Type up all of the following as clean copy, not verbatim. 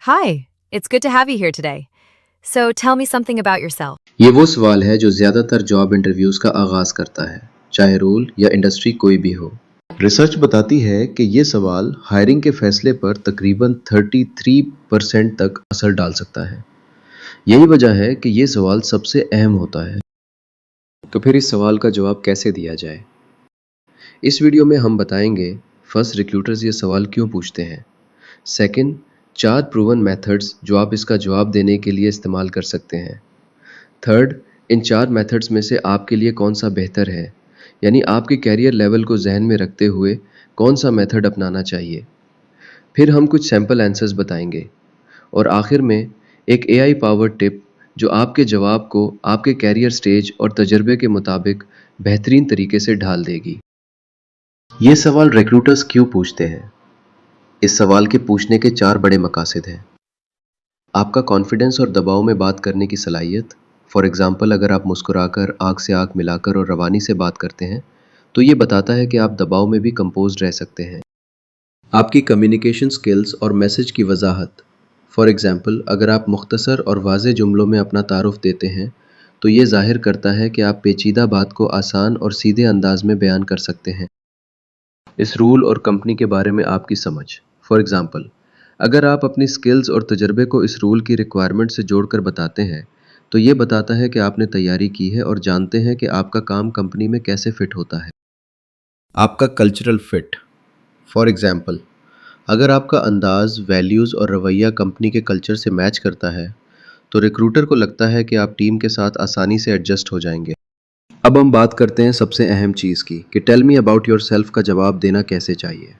Hi, it's good to have you here today. So tell me something about yourself. ये वो सवाल है जो ज़्यादातर जॉब इंटरव्यूज़ का आगाज़ करता है, चाहे रोल या इंडस्ट्री कोई भी हो। रिसर्च बताती है कि ये सवाल हायरिंग के फैसले पर तकरीबन 33% तक असर डाल सकता है। यही वजह है कि ये सवाल सबसे अहम होता है। तो फिर इस सवाल का जवाब कैसे दिया जाए? इस वीडियो में हम बताएंगे फर्स्ट रिक्रूटर्स ये सवाल क्यों पूछते हैं। सेकंड, 4 प्रूवन मेथड्स जो आप इसका जवाब देने के लिए इस्तेमाल कर सकते हैं। थर्ड, इन 4 मेथड्स में से आपके लिए कौन सा बेहतर है, यानी आपके कैरियर लेवल को जहन में रखते हुए कौन सा मेथड अपनाना चाहिए। फिर हम कुछ सैम्पल आंसर्स बताएंगे और आखिर में एक एआई पावर्ड टिप जो आपके जवाब को आपके कैरियर स्टेज और तजर्बे के मुताबिक बेहतरीन तरीके से ढाल देगी। ये सवाल रिक्रूटर्स क्यों पूछते हैं? इस सवाल के पूछने के 4 बड़े मकासद हैं। आपका कॉन्फिडेंस और दबाव में बात करने की सलाहियत। फॉर एग्जांपल, अगर आप मुस्कुराकर, आँख से आँख मिलाकर और रवानी से बात करते हैं, तो ये बताता है कि आप दबाव में भी कंपोज्ड रह सकते हैं। आपकी कम्युनिकेशन स्किल्स और मैसेज की वजाहत। फॉर एग्जांपल, अगर आप मुख्तसर और वाज़ेह जुमलों में अपना तारुफ देते हैं, तो ये ज़ाहिर करता है कि आप पेचीदा बात को आसान और सीधे अंदाज में बयान कर सकते हैं। इस रूल और कंपनी के बारे में आपकी समझ। फॉर एग्जांपल, अगर आप अपनी स्किल्स और तजर्बे को इस रूल की रिक्वायरमेंट से जोड़कर बताते हैं, तो ये बताता है कि आपने तैयारी की है और जानते हैं कि आपका काम कंपनी में कैसे फिट होता है। आपका कल्चरल फिट। फॉर एग्जांपल, अगर आपका अंदाज, वैल्यूज़ और रवैया कंपनी के कल्चर से मैच करता है, तो रिक्रूटर को लगता है कि आप टीम के साथ आसानी से एडजस्ट हो जाएंगे। अब हम बात करते हैं सबसे अहम चीज़ की कि tell me about yourself का जवाब देना कैसे चाहिए।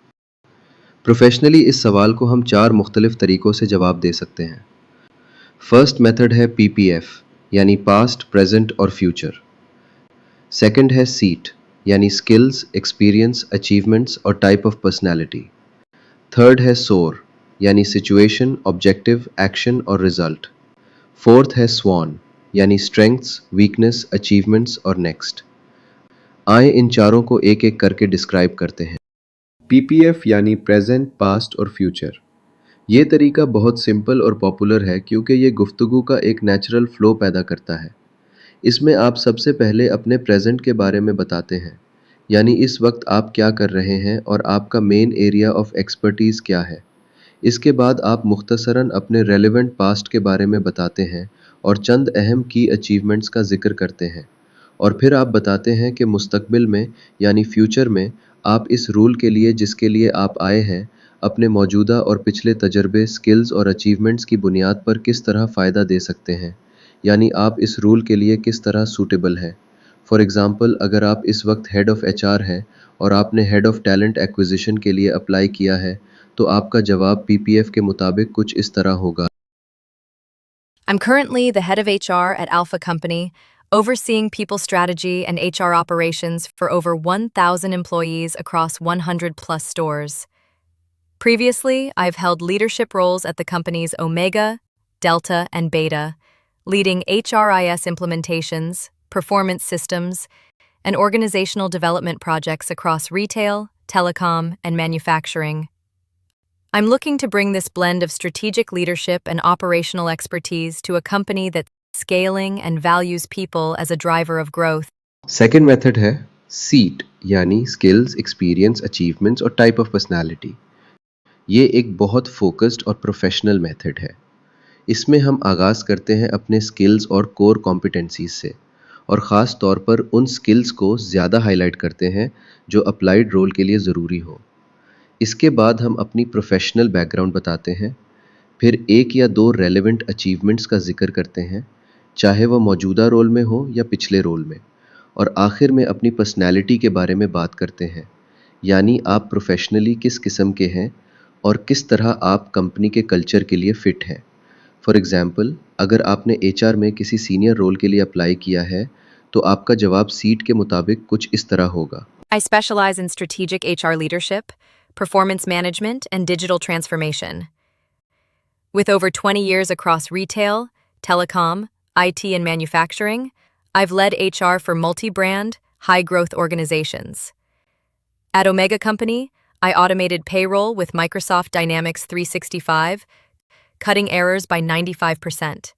प्रोफेशनली इस सवाल को हम 4 मुख्तलिफ तरीक़ों से जवाब दे सकते हैं। फर्स्ट मेथड है पीपीएफ, यानी पास्ट, प्रेजेंट और फ्यूचर। सेकंड है सीट, यानी स्किल्स, एक्सपीरियंस, अचीवमेंट्स और टाइप ऑफ पर्सनैलिटी। थर्ड है सोर, यानी सिचुएशन, ऑब्जेक्टिव, एक्शन और रिजल्ट। फोर्थ है स्वान, यानी स्ट्रेंथ्स, वीकनेस, अचीवमेंट्स और नेक्स्ट। आए इन चारों को एक एक करके डिस्क्राइब करते हैं। पीपीएफ यानी प्रेजेंट, पास्ट और फ्यूचर। ये तरीका बहुत सिंपल और पॉपुलर है क्योंकि ये गुफ्तगू का एक नेचुरल फ्लो पैदा करता है। इसमें आप सबसे पहले अपने प्रेजेंट के बारे में बताते हैं, यानी इस वक्त आप क्या कर रहे हैं और आपका मेन एरिया ऑफ एक्सपर्टीज़ क्या है। इसके बाद आप मुख्तसरन अपने रेलेवेंट पास्ट के बारे में बताते हैं और चंद अहम की अचीवमेंट्स का जिक्र करते हैं। और फिर आप बताते हैं कि मुस्तकबिल में, यानी फ्यूचर में, आप इस रूल के लिए जिसके लिए आप आए हैं, अपने मौजूदा और पिछले तजर्बे, स्किल्स और अचीवमेंट्स की बुनियाद पर किस तरह फ़ायदा दे सकते हैं, यानी आप इस रूल के लिए किस तरह सूटेबल हैं। फॉर एग्ज़ाम्पल, अगर आप इस वक्त हेड ऑफ़ एचआर हैं और आपने हेड ऑफ़ टैलेंट एक्विजिशन के लिए अप्लाई किया है, तो आपका जवाब पीपीएफ के मुताबिक कुछ इस तरह होगा। I'm currently the head of HR at Alpha Company, overseeing people strategy and HR operations for over 1,000 employees across 100 plus stores. Previously, I've held leadership roles at the companies Omega, Delta, and Beta, leading HRIS implementations, performance systems, and organizational development projects across retail, telecom, and manufacturing. I'm looking to bring this blend of strategic leadership and operational expertise to a company that's scaling and values people as a driver of growth. Second method है seat, यानी skills, experience, achievements और type of personality. ये एक बहुत focused और professional method है। इसमें हम आगाज़ करते हैं अपने स्किल्स और कोर कॉम्पिटेंसीज से, और ख़ास तौर पर उन स्किल्स को ज़्यादा हाईलाइट करते हैं जो अप्लाइड रोल के लिए ज़रूरी हो। इसके बाद हम अपनी प्रोफेशनल बैकग्राउंड बताते हैं, फिर एक या दो रेलेवेंट अचीवमेंट्स का जिक्र करते हैं, चाहे वह मौजूदा रोल में हो या पिछले रोल में, और आखिर में अपनी पर्सनैलिटी के बारे में बात करते हैं, यानी आप प्रोफेशनली किस किस्म के हैं और किस तरह आप कंपनी के कल्चर के लिए फ़िट हैं। फॉर एग्ज़ाम्पल, अगर आपने एचआर में किसी सीनियर रोल के लिए अप्लाई किया है, तो आपका जवाब सीट के मुताबिक कुछ इस तरह होगा। I specialize in strategic HR leadership, performance management, and digital transformation. With over 20 years across retail, telecom, IT, and manufacturing, I've led HR for multi-brand, high-growth organizations. At Omega Company, I automated payroll with Microsoft Dynamics 365, cutting errors by 95%.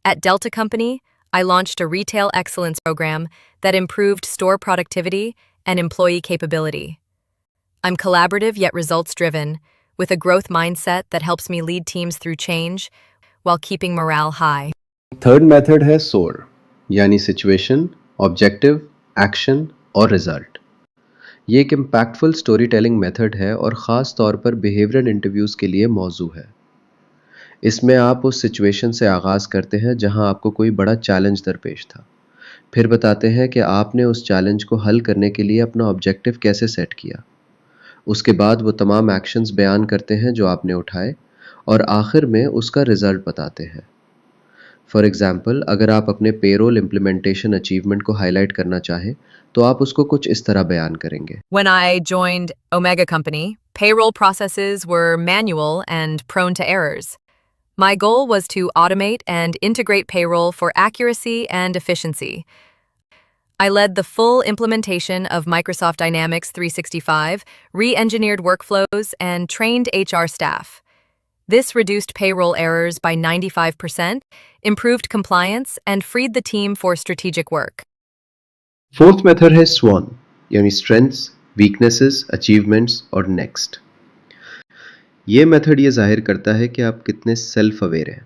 At Delta Company, I launched a retail excellence program that improved store productivity and employee capability. I'm collaborative yet results-driven, with a growth mindset that helps me lead teams through change while keeping morale high. Third method है सोर, यानी situation, objective, action और result. ये एक impactful story telling method है और ख़ास तौर पर बिहेवियरल इंटरव्यूज़ के लिए मौजू है। इसमें आप उस सिचुएशन से आगाज़ करते हैं जहां आपको कोई बड़ा चैलेंज दरपेश था। फिर बताते हैं कि आपने उस चैलेंज को हल करने के लिए अपना ऑब्जेक्टिव कैसे सेट किया। उसके बाद वो तमाम एक्शंस बयान करते हैं जो आपने उठाए और आखिर में उसका रिजल्ट बताते हैं। फॉर एग्जाम्पल, अगर आप अपने पेरोल इम्प्लीमेंटेशन अचीवमेंट को हाईलाइट करना चाहें तो आप उसको कुछ इस तरह बयान करेंगे। When I joined Omega Company, payroll processes were manual and prone to errors. My goal was to automate and integrate payroll for accuracy and efficiency. I led the full implementation of Microsoft Dynamics 365, re-engineered workflows, and trained HR staff. This reduced payroll errors by 95%, improved compliance, and freed the team for strategic work. Fourth method है स्वान, यानी strengths, weaknesses, achievements और next. ये method ये जाहिर करता है कि आप कितने सेल्फ अवेयर हैं।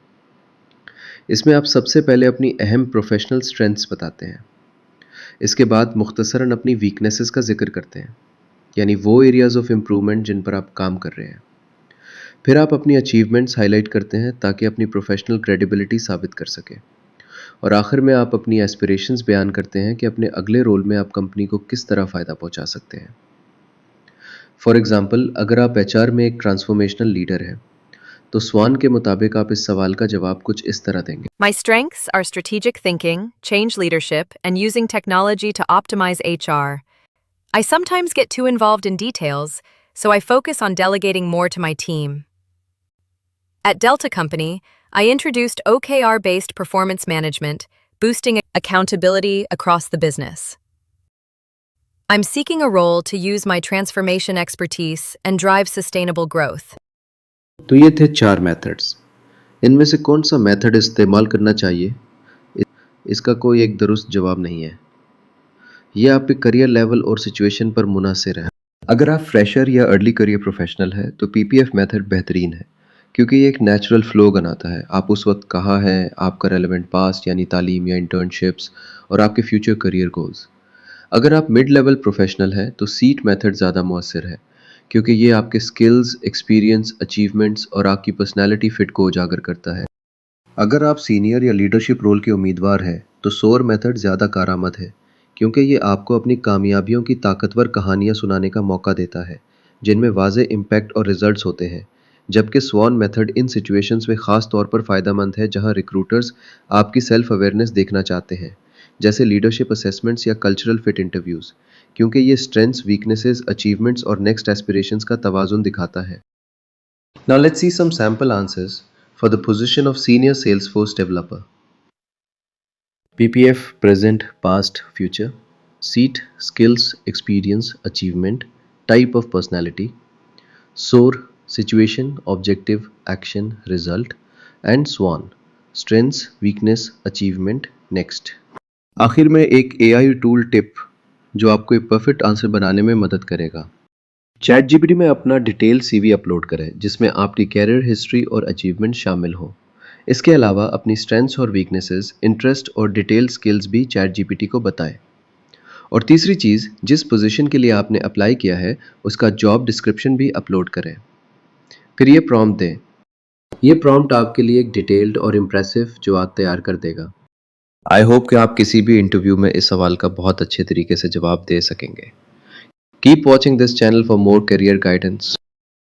इसमें आप सबसे पहले अपनी अहम प्रोफेशनल स्ट्रेंथ्स बताते हैं। इसके बाद मुख्तसरन अपनी वीकनेसेस का जिक्र करते हैं, यानी वो एरियाज ऑफ इम्प्रूवमेंट जिन पर आप काम कर रहे हैं। फिर आप अपनी अचीवमेंट्स हाईलाइट करते हैं ताकि अपनी प्रोफेशनल क्रेडिबिलिटी साबित कर सकें। और आखिर में आप अपनी एस्पिरेशंस बयान करते हैं कि अपने अगले रोल में आप कंपनी को किस तरह फ़ायदा पहुंचा सकते हैं। फॉर एग्जांपल, अगर आप एचआर में एक ट्रांसफॉर्मेशनल लीडर हैं तो स्वान के मुताबिक आप इस सवाल का जवाब कुछ इस तरह देंगे। My strengths are strategic thinking, change leadership, and using technology to optimize HR. I sometimes get too involved in details, so I focus on delegating more to my team. At Delta Company, I introduced OKR-based performance management, boosting accountability across the business. I'm seeking a role to use my transformation expertise and drive sustainable growth. तो ये थे 4 methods. इनमें से कौन सा method इस्तेमाल करना चाहिए, इसका कोई एक दुरुस्त जवाब नहीं है। ये आपके करियर लेवल और सिचुएशन पर मुनासिर है। अगर आप फ्रेशर या अर्ली करियर प्रोफेशनल हैं तो पीपीएफ मेथड बेहतरीन है, क्योंकि ये एक नेचुरल फ्लो बनाता है। आप उस वक्त कहाँ हैं, आपका रेलेवेंट पास्ट यानी तालीम या इंटर्नशिप्स और आपके फ्यूचर करियर गोल्स। अगर आप मिड लेवल प्रोफेशनल हैं तो सीट मेथड ज़्यादा मौसर है, क्योंकि ये आपके स्किल्स, एक्सपीरियंस, अचीवमेंट्स और आपकी पर्सनैलिटी फ़िट को उजागर करता है। अगर आप सीनियर या लीडरशिप रोल के उम्मीदवार हैं तो सोर मेथड ज़्यादा कारआमद है, क्योंकि ये आपको अपनी कामयाबियों की ताकतवर कहानियाँ सुनाने का मौका देता है जिनमें वाज़े इम्पैक्ट और रिजल्ट्स होते हैं। जबकि स्वान मेथड इन सिचुएशंस में ख़ास तौर पर फ़ायदेमंद है जहां रिक्रूटर्स आपकी सेल्फ अवेयरनेस देखना चाहते हैं, जैसे लीडरशिप असेसमेंट्स या कल्चरल फिट इंटरव्यूज़, क्योंकि ये स्ट्रेंथ्स, वीकनेसेस, अचीवमेंट्स और नेक्स्ट एस्पिरेशंस का तवाज़ुन दिखाता है। Now let's see some sample answers for the position of senior Salesforce developer. PPF present, past, future. Seat, skills, experience, achievement, type of personality. SOAR, situation, objective, action, result. And SWAN, strengths, weakness, achievement, next. आखिर में एक AI tool tip जो आपको एक perfect answer बनाने में मदद करेगा। ChatGPT में अपना डिटेल CV अपलोड करें जिसमें आपकी कैरियर हिस्ट्री और अचीवमेंट शामिल हो। इसके अलावा अपनी स्ट्रेंथ्स और वीकनेसेस, इंटरेस्ट और डिटेल स्किल्स भी ChatGPT को बताएं। और तीसरी चीज़, जिस पोजीशन के लिए आपने अप्लाई किया है उसका जॉब डिस्क्रिप्शन भी अपलोड करें। फिर ये प्रॉम्प्ट दें। ये प्रॉम्प्ट आपके लिए एक डिटेल्ड और इम्प्रेसिव जवाब तैयार कर देगा। आई होप कि आप किसी भी इंटरव्यू में इस सवाल का बहुत अच्छे तरीके से जवाब दे सकेंगे। Keep watching this channel for more career guidance.